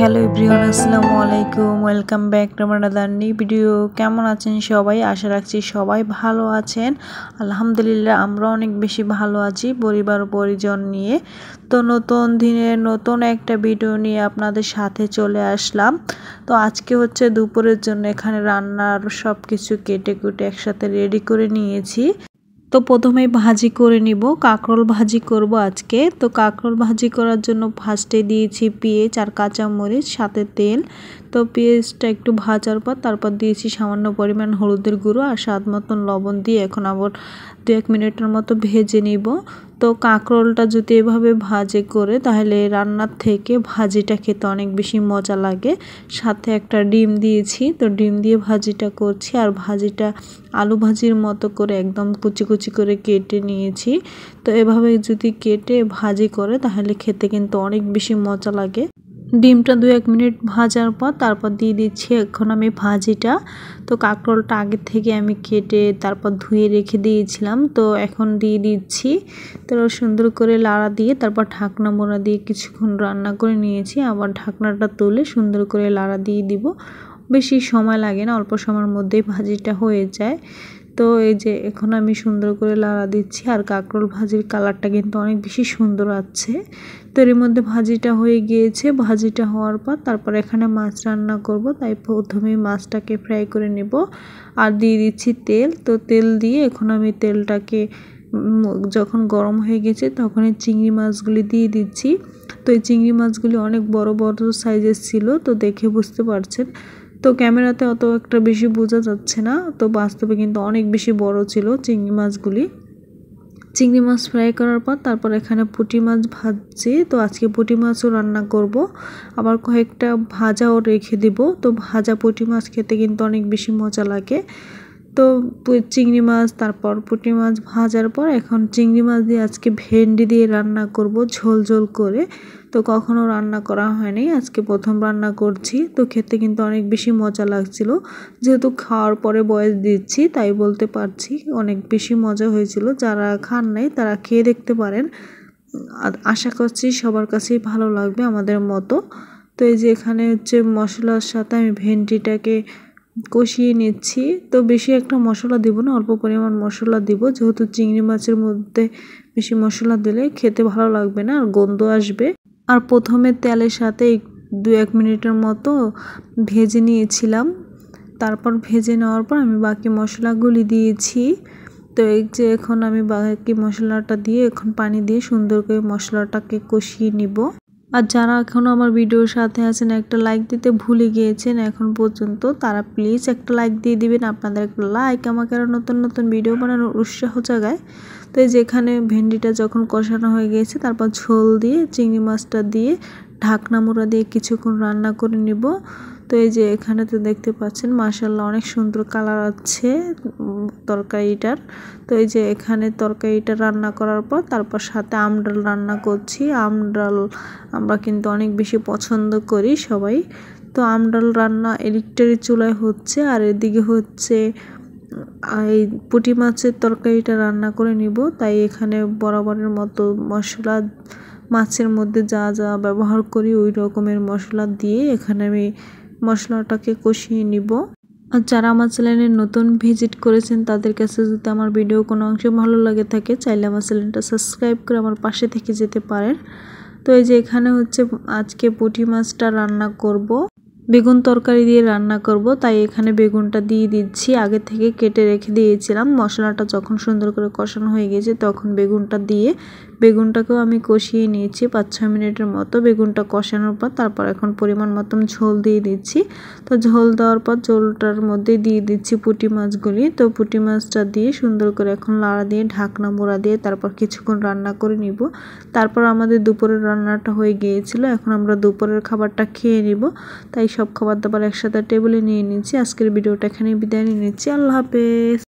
Hello everyone, আসসালামু আলাইকুম। Welcome back to another new video. কেমন আছেন সবাই? আশা রাখছি সবাই ভালো আছেন। আলহামদুলিল্লাহ আমরা অনেক বেশি ভালো আছি পরিবার ও পরিজন নিয়ে। তো নতুন দিনের নতুন একটা ভিডিও নিয়ে আপনাদের সাথে চলে আসলাম। তো আজকে হচ্ছে দুপুরের জন্য এখানে রান্নার সব কিছু কেটে কুটে একসাথে রেডি করে নিয়েছি। তো প্রথমেই ভাজি করে নিব, কাঁকরোল ভাজি করব আজকে। তো কাঁকরোল ভাজি করার জন্য ফার্স্টে দিয়েছি পেঁয়াজ আর কাঁচামরিচ, সাথে তেল। তো পেঁয়াজটা একটু ভাজার পর তারপর দিয়েছি সামান্য পরিমাণ হলুদের গুঁড়ো আর স্বাদ মতন লবণ দিয়ে এখন আবার 2-1 মিনিটের মতো ভেজে নিব। তো কাঁকরোলটা যদি এভাবে ভাজি করে তাহলে রান্নার থেকে ভাজিটা খেতে অনেক বেশি মজা লাগে। সাথে একটা ডিম দিয়েছি, তো ডিম দিয়ে ভাজিটা করছি। আর ভাজিটা আলু ভাজির মতো করে একদম কুচি কুচি করে কেটে নিয়েছি। তো এভাবে যদি কেটে ভাজি করে তাহলে খেতে কিন্তু অনেক বেশি মজা লাগে। ডিমটা 2-1 মিনিট ভাজার পর তারপর দিয়ে দিচ্ছি এখন আমি ভাজিটা। তো কাঁকরোলটা আগে থেকে আমি কেটে তারপর ধুয়ে রেখে দিয়েছিলাম, তো এখন দিয়ে দিচ্ছি। তো সুন্দর করে লাড়া দিয়ে তারপর ঢাকনা মোড়া দিয়ে কিছুক্ষণ রান্না করে নিয়েছি। আবার ঢাকনাটা তুলে সুন্দর করে লাড়া দিয়ে দিব। বেশি সময় লাগে না, অল্প সময়ের মধ্যেই ভাজিটা হয়ে যায়। তো এই যে এখন আমি সুন্দর করে লাড়া দিচ্ছি। আর কাঁকরোল ভাজির কালারটা কিন্তু অনেক বেশি সুন্দর আছে। তো এর মধ্যে ভাজিটা হয়ে গিয়েছে। ভাজিটা হওয়ার পর তারপর এখানে মাছ রান্না করব, তাই প্রথমেই মাছটাকে ফ্রাই করে নেব। আর দিয়ে দিচ্ছি তেল। তো তেল দিয়ে এখন আমি তেলটাকে যখন গরম হয়ে গেছে তখন এই চিংড়ি মাছগুলি দিয়ে দিচ্ছি। তো এই চিংড়ি মাছগুলি অনেক বড় বড় সাইজের ছিল, তো দেখে বুঝতে পারছেন। তো ক্যামেরাতে অত একটা বেশি বোঝা যাচ্ছে না, তো বাস্তবে কিন্তু অনেক বেশি বড় ছিল চিংড়ি মাছগুলি। চিংড়ি মাছ ফ্রাই করার পর তারপর এখানে পুঁটি মাছ ভাজছি। তো আজকে পুঁটি মাছও রান্না করব, আবার কয়েকটা ভাজাও রেখে দিব। তো ভাজা পুঁটি মাছ খেতে কিন্তু অনেক বেশি মজা লাগে। তো চিংড়ি মাছ তারপর পুঁটি মাছ ভাজার পর এখন চিংড়ি মাছ দিয়ে আজকে ভেন্ডি দিয়ে রান্না করব ঝোল ঝোল করে। তো কখনো রান্না করা হয়নি, আজকে প্রথম রান্না করছি। তো খেতে কিন্তু অনেক বেশি মজা লাগছিল। যেহেতু খাওয়ার পরে বয়স দিচ্ছি তাই বলতে পারছি অনেক বেশি মজা হয়েছিল। যারা খান নাই তারা খেয়ে দেখতে পারেন, আশা করছি সবার কাছেই ভালো লাগবে আমাদের মতো। তো এই যে এখানে হচ্ছে মশলার সাথে আমি ভেন্ডিটাকে কষিয়ে নিচ্ছি। তো বেশি একটা মশলা দিব না, অল্প পরিমাণ মশলা দিব, যেহেতু চিংড়ি মাছের মধ্যে বেশি মশলা দিলে খেতে ভালো লাগবে না আর গন্ধ আসবে। আর প্রথমে তেলের সাথে 2-1 মিনিটের মতো ভেজে নিয়েছিলাম। তারপর ভেজে নেওয়ার পর আমি বাকি মশলাগুলি দিয়েছি। তো এই যে এখন আমি বাকি মশলাটা দিয়ে এখন পানি দিয়ে সুন্দর করে মশলাটাকে কষিয়ে নিব। আর যারা এখনও আমার ভিডিওর সাথে আছেন একটা লাইক দিতে ভুলে গিয়েছেন এখন পর্যন্ত, তারা প্লিজ একটা লাইক দিয়ে দিবেন। আপনাদের একটা লাইক আমাকে আরও নতুন নতুন ভিডিও বানানোর উৎসাহ জাগায়। তো এই যে এখানে ভেন্ডিটা যখন কষানো হয়ে গিয়েছে তারপর ঝোল দিয়ে চিংড়ি মাছটা দিয়ে ঢাকনা মোড়া দিয়ে কিছুক্ষণ রান্না করে নিব। তো এই যে এখানে তো দেখতে পাচ্ছেন মাশাআল্লাহ অনেক সুন্দর কালার আছে তরকারিটার। তো এই যে এখানে তরকারিটা রান্না করার পর তারপর সাথে আমডাল রান্না করছি। আমডাল আমরা কিন্তু অনেক বেশি পছন্দ করি সবাই। তো আমডাল রান্না ইলেকট্রিক চুলায় হচ্ছে, আর এদিকে হচ্ছে এই পুঁটি মাছের তরকারিটা রান্না করে নিব। তাই এখানে বরাবরের মতো মশলা মাছের মধ্যে যা যা ব্যবহার করি ওই রকমের মশলা দিয়ে এখানে আমি মশলাটাকে কষিয়ে নিব। আর যারা আমার চ্যানেলে নতুন ভিজিট করেছেন তাদের কাছে যদি আমার ভিডিও কোনো অংশে ভালো লাগে থাকে চাইলে আমার চ্যানেলটা সাবস্ক্রাইব করে আমার পাশে থেকে যেতে পারেন। তো এই যে এখানে হচ্ছে আজকে পুঁটি মাছটা রান্না করব, বেগুন তরকারি দিয়ে রান্না করব, তাই এখানে বেগুনটা দিয়ে দিচ্ছি। আগে থেকে কেটে রেখে দিয়েছিলাম। মশলাটা যখন সুন্দর করে কষানো হয়ে গেছে তখন বেগুনটা দিয়ে বেগুনটাকেও আমি কষিয়ে নিয়েছি 5-6 মিনিটের মতো। বেগুনটা কষানোর পর তারপর এখন পরিমাণ মতন ঝোল দিয়ে দিচ্ছি। তো ঝোল দেওয়ার পর ঝোলটার মধ্যে দিয়ে দিচ্ছি পুঁটি মাছগুলি। তো পুঁটি মাছটা দিয়ে সুন্দর করে এখন লাড়া দিয়ে ঢাকনা মোড়া দিয়ে তারপর কিছুক্ষণ রান্না করে নিব। তারপর আমাদের দুপুরের রান্নাটা হয়ে গিয়েছিল, এখন আমরা দুপুরের খাবারটা খেয়ে নিব। তাই সব খাবার দাবার একসাথে টেবিলে নিয়ে নিচ্ছি। আজকের ভিডিওটা এখানেই বিদায় নিয়ে নিচ্ছি। আল্লাহ হাফেজ।